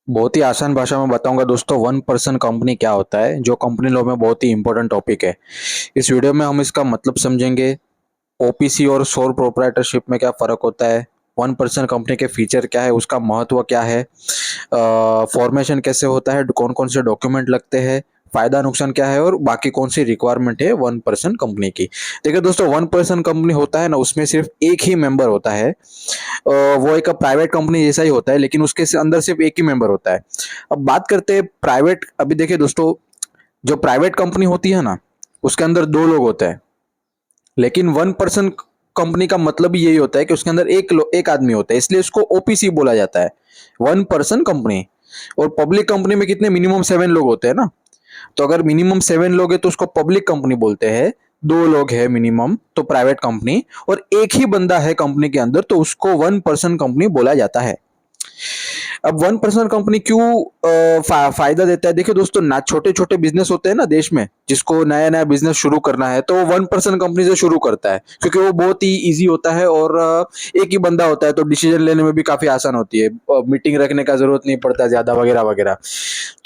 बहुत ही आसान भाषा में बताऊंगा दोस्तों। वन पर्सन कंपनी क्या होता है, जो कंपनी लॉ में बहुत ही इंपॉर्टेंट टॉपिक है। इस वीडियो में हम इसका मतलब समझेंगे। ओपीसी और सोल प्रोप्राइटरशिप में क्या फर्क होता है, वन पर्सन कंपनी के फीचर क्या है, उसका महत्व क्या है, फॉर्मेशन कैसे होता है, कौन कौन से डॉक्यूमेंट लगते हैं, फायदा नुकसान क्या है और बाकी कौन सी रिक्वायरमेंट है वन पर्सन कंपनी की। देखिए दोस्तों, वन पर्सन कंपनी होता है ना, उसमें सिर्फ एक ही मेंबर होता है। वो एक प्राइवेट कंपनी जैसा ही होता है, लेकिन उसके अंदर सिर्फ एक ही मेंबर होता है। अब बात करते हैं प्राइवेट। अभी देखिए दोस्तों, जो प्राइवेट कंपनी होती है ना, उसके अंदर दो लोग होते हैं। लेकिन वन पर्सन कंपनी का मतलब यही होता है कि उसके अंदर एक आदमी होता है, इसलिए उसको ओपीसी बोला जाता है, वन पर्सन कंपनी। और पब्लिक कंपनी में कितने, मिनिमम 7 लोग होते हैं ना। तो अगर मिनिमम 7 लोग है तो उसको पब्लिक कंपनी बोलते हैं। 2 लोग है मिनिमम तो प्राइवेट कंपनी, और एक ही बंदा है कंपनी के अंदर तो उसको वन पर्सन कंपनी बोला जाता है। अब वन पर्सन कंपनी क्यों फायदा देता है, देखिए दोस्तों ना, छोटे छोटे बिजनेस होते हैं ना देश में, जिसको नया नया बिजनेस शुरू करना है तो वो वन पर्सन कंपनी से शुरू करता है, क्योंकि वो बहुत ही इजी होता है और एक ही बंदा होता है तो डिसीजन लेने में भी काफी आसान होती है। मीटिंग रखने का जरूरत नहीं पड़ता ज्यादा वगैरह वगैरह।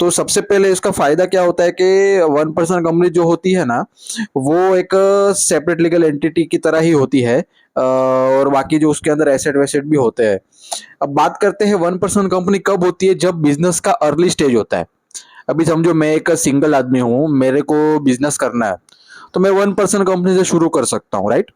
तो सबसे पहले इसका फायदा क्या होता है कि वन पर्सन कंपनी जो होती है ना, वो एक सेपरेट लीगल एंटिटी की तरह ही होती है। और बाकी जो उसके अंदर एसेट वैसेट भी होते हैं। अब बात करते हैं वन पर्सन कंपनी कब होती है, जब बिजनेस का अर्ली स्टेज होता है। अभी समझो मैं एक सिंगल आदमी हूं, मेरे को बिजनेस करना है, तो मैं वन पर्सन कंपनी से शुरू कर सकता हूँ, राइट।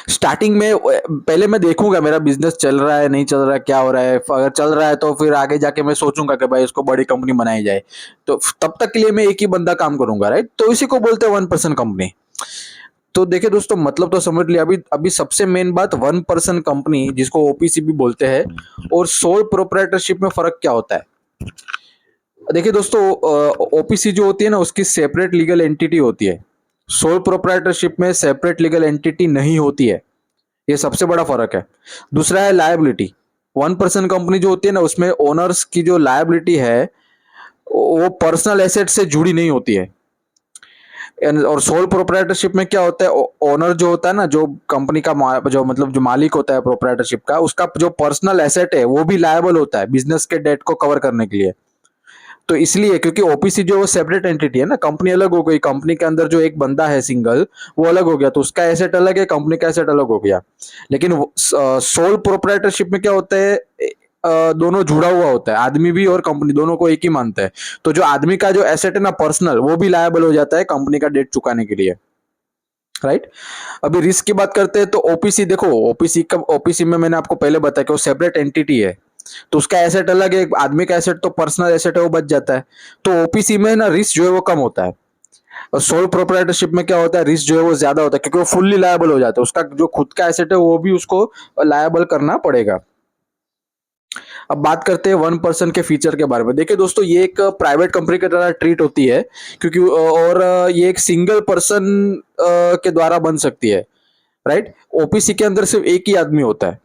स्टार्टिंग में पहले मैं देखूंगा मेरा बिजनेस चल रहा है नहीं चल रहा है, क्या हो रहा है। अगर चल रहा है तो फिर आगे जाके मैं सोचूंगा कि भाई इसको बड़ी कंपनी बनाई जाए। तो तब तक के लिए मैं एक ही बंदा काम करूंगा, राइट। तो इसी को बोलते हैं वन पर्सन कंपनी। तो देखिए दोस्तों, मतलब तो समझ लिया। अभी अभी सबसे मेन बात, वन पर्सन कंपनी जिसको ओपीसी भी बोलते हैं, और सोल प्रोप्राइटरशिप में फर्क क्या होता है। देखिए दोस्तों, ओपीसी जो होती है ना, उसकी सेपरेट लीगल एंटिटी होती है। सोल प्रोप्राइटरशिप में सेपरेट लीगल एंटिटी नहीं होती है। ये सबसे बड़ा फर्क है। दूसरा है लायबिलिटी। वन पर्सन कंपनी जो होती है ना, उसमें ओनर्स की जो लायबिलिटी है वो पर्सनल एसेट से जुड़ी नहीं होती है। और सोल प्रोप्राइटरशिप में क्या होता है, ओनर जो होता है ना, जो कंपनी का जो मतलब जो मालिक होता है प्रोप्राइटरशिप का, उसका जो पर्सनल एसेट है वो भी लायबल होता है बिजनेस के डेट को कवर करने के लिए। तो इसलिए, क्योंकि ओपीसी जो वो सेपरेट एंटिटी है ना, कंपनी अलग हो गई, कंपनी के अंदर जो एक बंदा है सिंगल, वो अलग हो गया, तो उसका एसेट अलग है, कंपनी का एसेट अलग हो गया। लेकिन सोल प्रोप्राइटरशिप में क्या होता है, दोनों जुड़ा हुआ होता है, आदमी भी और कंपनी दोनों को एक ही मानता है। तो जो आदमी का जो एसेट है ना पर्सनल, वो भी लायबल हो जाता है कंपनी का डेट चुकाने के लिए, राइट। अभी रिस्क की बात करते हैं तो ओपीसी देखो, ओपीसी में मैंने आपको पहले बताया कि वो सेपरेट एंटिटी है, तो उसका एसेट अलग है। आदमी का एसेट तो पर्सनल एसेट है, वो बच जाता है। तो ओपीसी में ना रिस्क जो है वो कम होता है। और सोल प्रोप्राइटरशिप में क्या होता है, रिस्क जो है वो ज्यादा होता है, क्योंकि वो फुल्ली लायबल हो जाता है, उसका जो खुद का एसेट है वो भी उसको लायबल करना पड़ेगा। अब बात करते हैं वन पर्सन के फीचर के बारे में। देखिए दोस्तों, ये एक प्राइवेट कंपनी की तरह ट्रीट होती है, क्योंकि और ये एक सिंगल पर्सन के द्वारा बन सकती है, राइट। ओपीसी के अंदर सिर्फ एक ही आदमी होता है।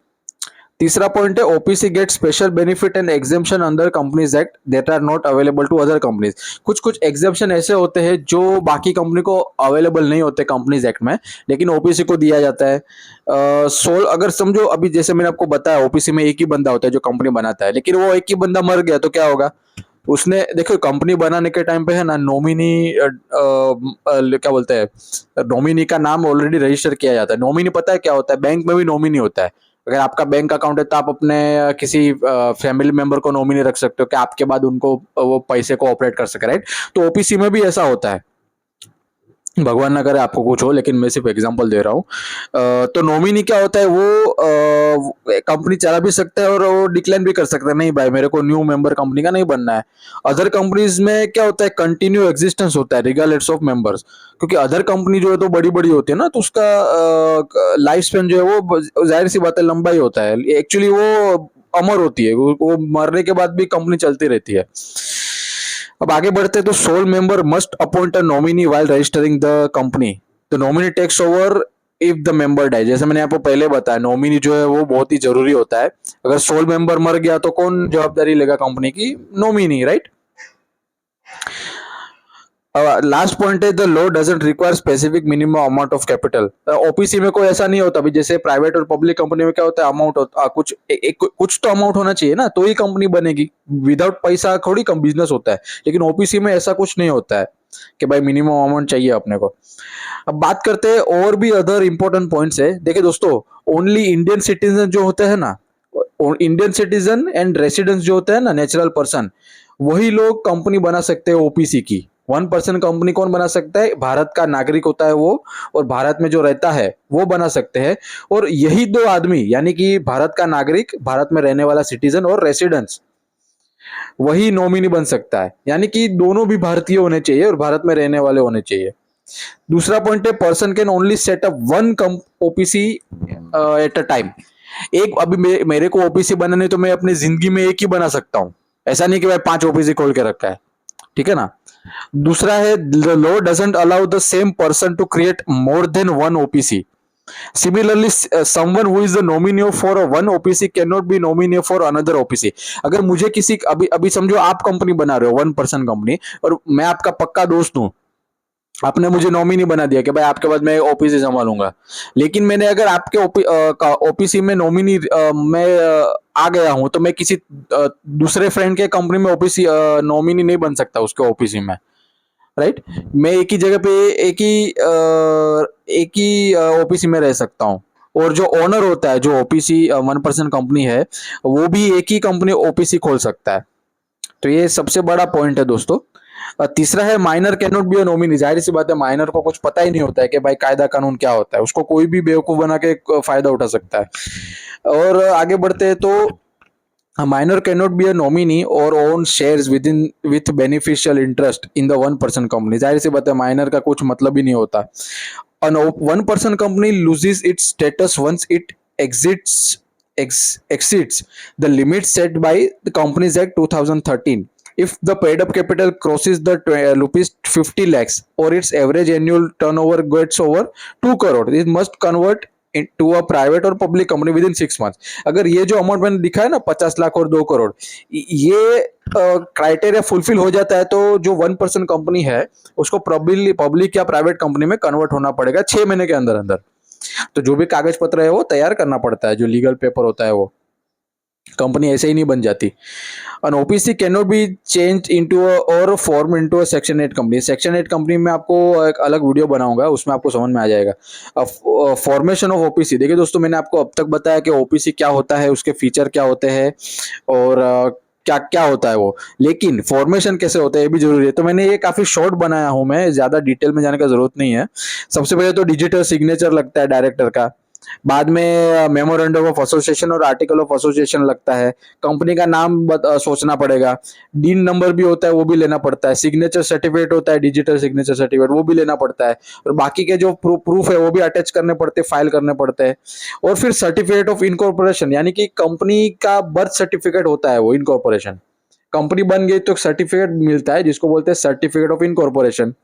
तीसरा पॉइंट है, OPC get special benefit and exemption under companies act that are not available to other companies. कुछ कुछ एग्जेम्पशन ऐसे होते हैं जो बाकी कंपनी को अवेलेबल नहीं होते कंपनीज एक्ट में, लेकिन ओपीसी को दिया जाता है। सोल, अगर समझो अभी जैसे मैंने आपको बताया, ओपीसी में एक ही बंदा होता है जो कंपनी बनाता है, लेकिन वो एक ही बंदा मर गया तो क्या होगा। उसने देखो, कंपनी बनाने के टाइम पे है ना, नॉमिनी क्या बोलते हैं, नॉमिनी का नाम ऑलरेडी रजिस्टर किया जाता है। नॉमिनी पता है क्या होता है, बैंक में भी नॉमिनी होता है। अगर आपका बैंक अकाउंट है तो आप अपने किसी फैमिली मेंबर को नॉमिनी रख सकते हो कि आपके बाद उनको वो पैसे को ऑपरेट कर सके, राइट। तो ओपीसी में भी ऐसा होता है। भगवान ना करे आपको कुछ हो, लेकिन मैं सिर्फ एग्जांपल दे रहा हूँ। तो नॉमिनी क्या होता है, वो कंपनी चला भी सकता है और वो डिक्लाइन भी कर सकता है, नहीं भाई मेरे को न्यू मेंबर कंपनी का नहीं बनना है। अदर कंपनीज में क्या होता है, कंटिन्यू एग्जिस्टेंस होता है रिगार्डलेस ऑफ मेंबर्स, क्योंकि अदर कंपनी जो है तो बड़ी बड़ी होती है ना, तो उसका लाइफ स्पेन जो है वो जाहिर सी बात है लंबा ही होता है। एक्चुअली वो अमर होती है, वो मरने के बाद भी कंपनी चलती रहती है। अब आगे बढ़ते हैं तो sole member must appoint a nominee while registering the company. The nominee takes over if the member die. जैसे मैंने आपको पहले बताया, नॉमिनी जो है वो बहुत ही जरूरी होता है। अगर सोल मेंबर मर गया तो कौन जवाबदारी लेगा कंपनी की, नॉमिनी, राइट। लास्ट पॉइंट है the law doesn't require specific minimum amount of capital. OPC में कोई ऐसा नहीं होता, अभी जैसे प्राइवेट और पब्लिक कंपनी में क्या होता है, अमाउंट कुछ तो अमाउंट होना चाहिए ना, तो ही कंपनी बनेगी। विदाउट पैसा थोड़ी कम बिजनेस होता है। लेकिन ओपीसी में ऐसा कुछ नहीं होता है कि भाई मिनिमम अमाउंट चाहिए अपने को। अब बात करते हैं और भी अदर इंपॉर्टेंट पॉइंट्स है। देखिए दोस्तों, ओनली इंडियन सिटीजन जो होते हैं ना, इंडियन सिटीजन एंड रेसिडेंट्स जो होते हैं ना, नेचुरल पर्सन, वही लोग कंपनी बना सकते हैं ओपीसी की। 1% कंपनी कौन बना सकता है? भारत का नागरिक होता है वो, और भारत में जो रहता है वो बना सकते हैं। और यही दो आदमी, यानी कि भारत का नागरिक, भारत में रहने वाला सिटीजन और रेसिडेंट्स, वही नॉमिनी बन सकता है। यानी कि दोनों भी भारतीय होने चाहिए और भारत में रहने वाले होने चाहिए। दूसरा पॉइंट है, person can only set up one OPC at a time. एक अभी मेरे को ओपीसी बनाने, तो मैं अपनी जिंदगी में एक ही बना सकता हूं। ऐसा नहीं कि भाई 5 ओपीसी खोल के रखा है, ठीक है ना। दूसरा है, the law doesn't allow the same person to create more than one OPC. Similarly, someone who is the nominee for a one OPC cannot be nominee for another OPC. अगर मुझे किसी, अभी अभी समझो आप कंपनी बना रहे हो, 1% कंपनी, और मैं आपका पक्का दोस्त हूँ, आपने मुझे नॉमिनी बना दिया कि भाई आपके बाद मैं ओपीसी संभालूंगा। लेकिन मैंने अगर आपके ओपीसी में नॉमिनी मैं आ गया हूं, तो मैं किसी दूसरे फ्रेंड के कंपनी में ओपीसी नॉमिनी नहीं बन सकता उसके ओपीसी में, राइट। मैं एक ही जगह पे एक ही ओपीसी में रह सकता हूँ। और जो ओनर होता है, जो ओपीसी 1% कंपनी है, वो भी एक ही कंपनी ओपीसी खोल सकता है। तो ये सबसे बड़ा पॉइंट है दोस्तों। तीसरा है, minor can not be a nominee. जाहिर सी बात है, माइनर को कुछ पता ही नहीं होता है कि भाई कायदा कानून क्या होता है, उसको कोई भी बेवकूफ बना के फायदा उठा सकता है। और आगे बढ़ते हैं तो, a minor cannot be a nominee or own shares within with beneficial interest in the 1% company। जाहिर सी बात है, माइनर का कुछ मतलब ही नहीं होता। An 1% company loses its status once it exceeds the limit set by the Companies Act 2013। If the paid up capital crosses the rupees 50 lakhs or its average annual turnover gets over 2 crore, it must convert to a private और public company within 6 months. अगर ये जो amount मैंने दिखा है ना, 50 लाख और 2 करोड़, ये क्राइटेरिया फुलफिल हो जाता है, तो जो 1% कंपनी है उसको पब्लिक या प्राइवेट कंपनी में कन्वर्ट होना पड़ेगा 6 महीने के अंदर अंदर। तो जो भी कागज पत्र है वो तैयार करना पड़ता है, जो लीगल पेपर होता है वो। कंपनी ऐसे ही नहीं बन जाती। An OPC cannot be changed into a or formed into a Section 8 company. Section 8 company में आपको एक अलग वीडियो बनाऊंगा, उसमें आपको समझ में आ जाएगा। फॉर्मेशन ऑफ ओपीसी, देखिए दोस्तों, मैंने आपको अब तक बताया कि ओपीसी क्या होता है, उसके फीचर क्या होते हैं, और क्या क्या होता है वो। लेकिन फॉर्मेशन कैसे होता है ये भी जरूरी है। तो मैंने ये काफी शॉर्ट बनाया हूं, मैं ज्यादा डिटेल में जाने का जरूरत नहीं है। सबसे पहले तो डिजिटल सिग्नेचर लगता है डायरेक्टर का। बाद में मेमोरेंडम ऑफ एसोसिएशन और आर्टिकल ऑफ एसोसिएशन लगता है। कंपनी का नाम सोचना पड़ेगा। डीन नंबर भी होता है, वो भी लेना पड़ता है। सिग्नेचर सर्टिफिकेट होता है, डिजिटल सिग्नेचर सर्टिफिकेट, वो भी लेना पड़ता है। और बाकी के जो प्रूफ है वो भी अटैच करने पड़ते हैं, फाइल करने पड़ते हैं। और फिर सर्टिफिकेट ऑफ इनकॉर्पोरेशन, यानी कि कंपनी का बर्थ सर्टिफिकेट होता है वो, इनकॉर्पोरेशन। कंपनी बन गई तो सर्टिफिकेट मिलता है जिसको बोलते हैं सर्टिफिकेट ऑफ इनकॉर्पोरेशन,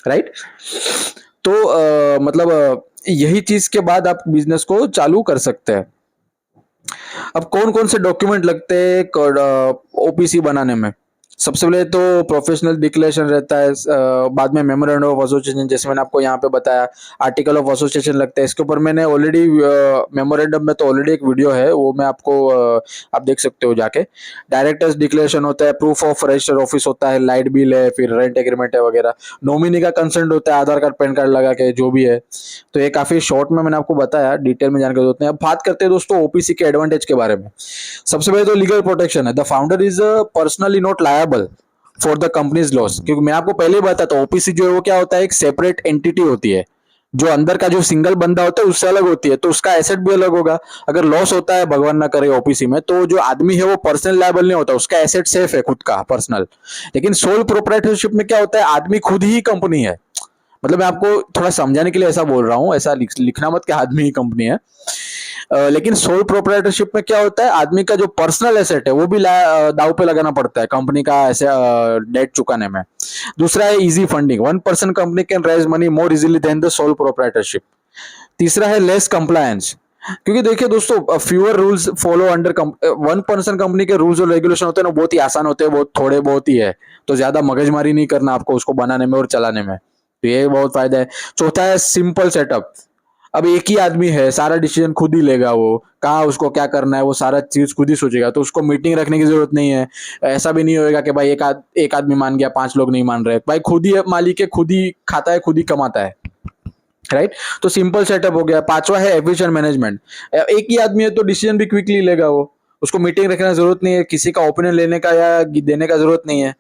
राइट। तो मतलब यही चीज के बाद आप बिजनेस को चालू कर सकते हैं। अब कौन कौन से डॉक्यूमेंट लगते हैं ओपीसी बनाने में? सबसे पहले तो प्रोफेशनल डिक्लेरेशन रहता है, बाद में मेमोरेंडम ऑफ एसोसिएशन, जैसे मैंने आपको यहाँ पे बताया। आर्टिकल ऑफ एसोसिएशन लगता है, इसके ऊपर मैंने ऑलरेडी मेमोरेंडम में तो ऑलरेडी एक वीडियो है, वो मैं आपको आप देख सकते हो जाके। डायरेक्टर्स डिक्लेरेशन होता है, प्रूफ ऑफ रजिस्टर ऑफिस होता है, लाइट बिल है, फिर रेंट एग्रीमेंट है वगैरह। नॉमिनी का कंसेंट होता है, आधार कार्ड पैन कार्ड लगा के जो भी है। तो ये काफी शॉर्ट में मैंने आपको बताया, डिटेल में जानने की जरूरत नहीं। अब बात करते हैं दोस्तों ओपीसी के एडवांटेज के बारे में। सबसे पहले तो लीगल प्रोटेक्शन है। The founder is personally not liable for the companies loss. क्योंकि मैं आपको पहले ही बताया था, ओपीसी जो है वो क्या होता है, एक सेपरेट एंटिटी होती है। जो अंदर का जो सिंगल बंदा होता है उससे अलग होती है, तो उसका एसेट भी अलग होगा। अगर लॉस होता है, भगवान ना करे, ओपीसी में, तो जो आदमी है वो पर्सनल लायबल नहीं होता, उसका एसेट सेफ है खुद का पर्सनल। लेकिन सोल प्रोप्राइटरशिप में क्या होता है, आदमी खुद ही कंपनी है। मतलब मैं आपको थोड़ा समझाने के लिए ऐसा बोल रहा हूँ, ऐसा लिखना मत कि आदमी ही कंपनी है। लेकिन सोल प्रोप्राइटरशिप में क्या होता है, आदमी का जो पर्सनल एसेट है वो भी दाव पे लगाना पड़ता है कंपनी का ऐसे डेट चुकाने में। दूसरा है easy funding. 1% company can raise money more easily than the sole proprietorship. तीसरा है लेस कंप्लायंस। क्योंकि देखिए दोस्तों, fewer rules follow under 1% company के रूल्स और रेगुलेशन होते हैं ना, बहुत ही आसान होते हैं, बहुत थोड़े बहुत ही है। तो ज्यादा मगजमारी नहीं करना आपको उसको बनाने में और चलाने में, तो ये बहुत फायदा है। चौथा है सिंपल सेटअप। अब एक ही आदमी है, सारा डिसीजन खुद ही लेगा, वो कहाँ उसको क्या करना है वो सारा चीज खुद ही सोचेगा, तो उसको मीटिंग रखने की जरूरत नहीं है। ऐसा भी नहीं होएगा कि भाई एक आदमी मान गया, 5 लोग नहीं मान रहे, भाई खुद ही मालिक है, खुद ही खाता है, खुद ही कमाता है, राइट। तो सिंपल सेटअप हो गया। पांचवा है एफिशिएंट मैनेजमेंट। एक ही आदमी है तो डिसीजन भी क्विकली लेगा वो, उसको मीटिंग रखने की जरूरत नहीं है, किसी का ओपिनियन लेने का या देने का जरूरत नहीं है।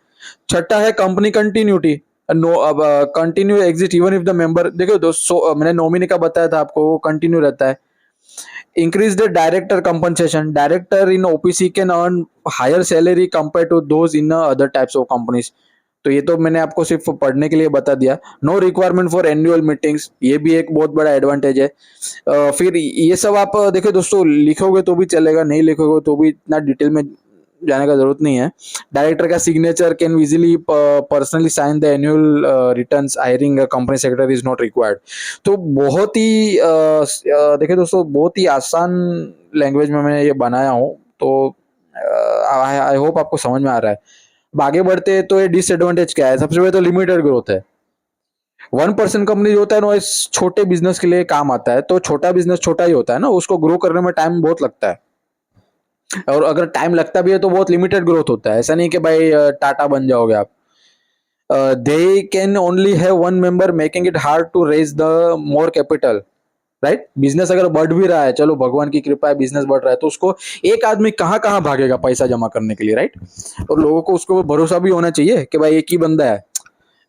छठा है कंपनी कंटिन्यूटी। नो, अब continue exit even if the member, देखो दोस्तों, मैंने नॉमिनी का बताया था आपको, वो कंटिन्यू रहता है। Increase the director compensation. Director in OPC can earn higher salary compare to those in other types of companies. तो ये तो मैंने आपको सिर्फ पढ़ने के लिए बता दिया। No requirement for annual meetings, ये भी एक बहुत बड़ा एडवांटेज है। फिर ये सब आप देखो दोस्तों, लिखोगे तो भी चलेगा, नहीं लिखोगे तो भी इतना डिटेल में जाने का जरूरत नहीं है। डायरेक्टर का signature can easily personally sign the annual returns, hiring company secretary is not required. तो बहुत ही देखिए दोस्तों, बहुत ही आसान लैंग्वेज में मैंने ये बनाया हूँ, तो आई होप आपको समझ में आ रहा है। अब आगे बढ़ते हैं, तो ये डिसएडवांटेज क्या है। सबसे पहले तो लिमिटेड ग्रोथ है। 1% कंपनी जो होता है ना, इस छोटे बिजनेस के लिए काम आता है, तो छोटा बिजनेस छोटा ही होता है ना, उसको ग्रो करने में टाइम बहुत लगता है। और अगर टाइम लगता भी है तो बहुत लिमिटेड ग्रोथ होता है, ऐसा नहीं कि भाई टाटा बन जाओगे आप। They can only have one member, making it hard to raise the more capital, right. Business अगर बढ़ भी रहा है, चलो भगवान की कृपा है बिजनेस बढ़ रहा है, तो उसको एक आदमी कहाँ कहाँ भागेगा पैसा जमा करने के लिए, राइट। और लोगों को उसको भरोसा भी होना चाहिए कि भाई एक ही बंदा है।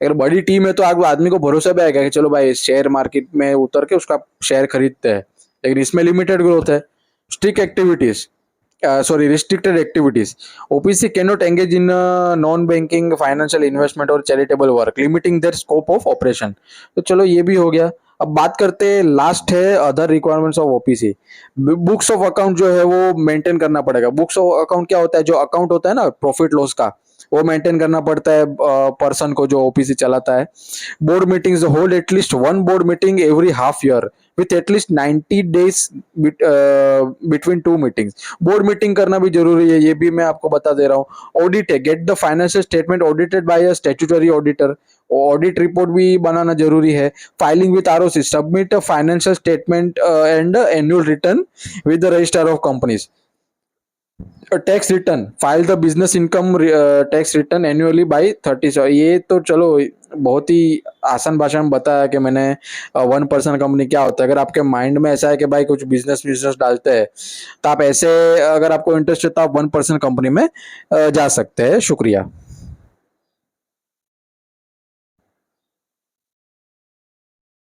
अगर बड़ी टीम है तो आदमी को भरोसा भी आएगा कि चलो भाई शेयर मार्केट में उतर के उसका शेयर खरीदते हैं। लेकिन इसमें लिमिटेड ग्रोथ है। Strict activities, sorry, restricted activities. OPC cannot engage in non-banking, financial investment और charitable work, limiting their scope of operation. तो चलो ये भी हो गया। अब बात करते हैं, लास्ट है other requirements of OPC. Books of account जो है वो मेंटेन करना पड़ेगा। बुक्स ऑफ अकाउंट क्या होता है, जो अकाउंट होता है ना प्रॉफिट लॉस का, वो मेंटेन करना पड़ता है पर्सन को जो ओपीसी चलाता है। Board meetings, hold at least one board meeting every half year with at least 90 days between two meetings. Board meeting करना भी जरूरी है, ये भी मैं आपको बता दे रहा हूँ। ऑडिट है, get the financial statement audited by a statutory auditor. Audit report भी बनाना जरूरी है। Filing with ROC, submit a financial statement and annual return with the register of companies. Tax return, file the business income tax return annually by 30। ये तो चलो बहुत ही आसान भाषा में बताया कि मैंने 1% कंपनी क्या होता है। अगर आपके माइंड में ऐसा है कि भाई कुछ बिजनेस बिजनेस डालते हैं, तो आप ऐसे, अगर आपको इंटरेस्ट है तो आप 1% कंपनी में जा सकते हैं। शुक्रिया।